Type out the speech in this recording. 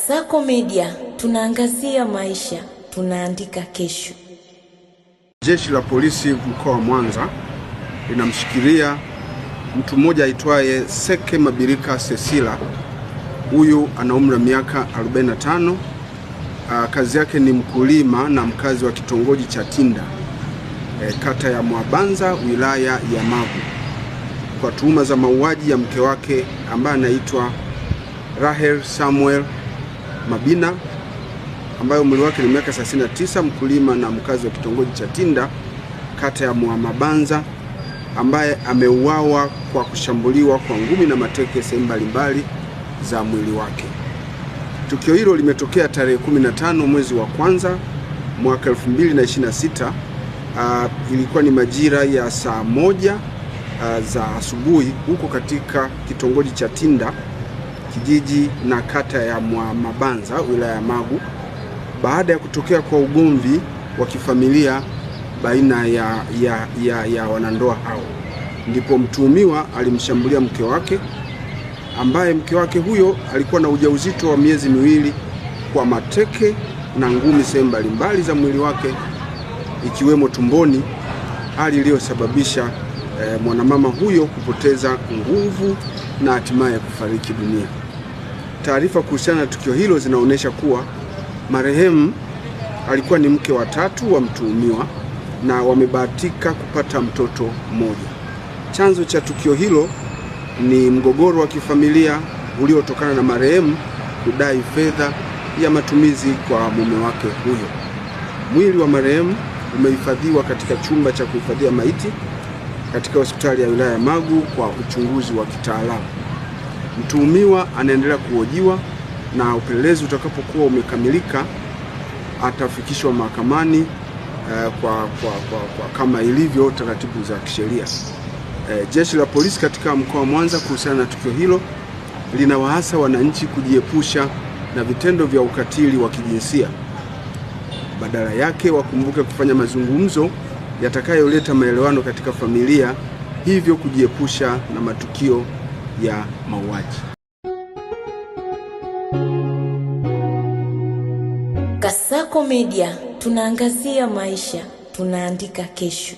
Kasako Media, tunaangazia maisha, tunaandika kesho. Jeshi la polisi mkoa wa Mwanza linamshikilia mtu mmoja aitwaye Seke Mabirika Cecila. Huyu ana umri wa miaka 45. Kazi yake ni mkulima na mkazi wa kitongoji cha Tinda, kata ya Mwabanza, wilaya ya Magu, kwa tuhuma za mauaji ya mke wake ambaye anaitwa Rahel Samuel Mabina, ambaye umri wake ni miaka 39, mkulima na mkazi wa kitongoji cha Tinda, kata ya Mwabanza, ambaye ameuawa kwa kushambuliwa kwa ngumi na mateke sehemu mbalimbali za mwili wake. Tukio hilo limetokea tarehe 15 mwezi wa kwanza mwaka 2026. Ilikuwa ni majira ya saa 1 za asubuhi huko katika kitongoji cha Tinda, kijiji na kata ya Mwabanza, wilaya ya Magu, baada ya kutokea kwa ugomvi wa kifamilia baina ya wanandoa hao. Ndipo mtuhumiwa alimshambulia mke wake, ambaye mke wake huyo alikuwa na ujauzito wa miezi miwili, kwa mateke na ngumi sehemu mbalimbali za mwili wake ikiwemo tumboni, hali iliyosababisha mwanamama huyo kupoteza nguvu na hatimaye kufariki dunia. Taarifa kuhusiana na tukio hilo zinaonyesha kuwa marehemu alikuwa ni mke wa 3 wa mtuhumiwa na wamebahatika kupata mtoto mmoja. Chanzo cha tukio hilo ni mgogoro wa kifamilia uliotokana na marehemu kudai fedha ya matumizi kwa mume wake huyo. Mwili wa marehemu umehifadhiwa katika chumba cha kuhifadhia maiti katika hospitali ya wilaya ya Magu kwa uchunguzi wa kitaalamu. Mtuhumiwa anaendelea kuhojiwa na upelelezi utakapokuwa umekamilika atafikishwa mahakamani kwa kama ilivyo taratibu za kisheria. Jeshi la polisi katika mkoa wa Mwanza kuhusiana na tukio hilo linawahasa wananchi kujiepusha na vitendo vya ukatili wa kijinsia. Badala yake wakumbuke kufanya mazungumzo yatakayoleta maelewano katika familia, hivyo kujiepusha na matukio ya mauaji. Kasako Media, tunaangazia maisha, tunaandika kesho.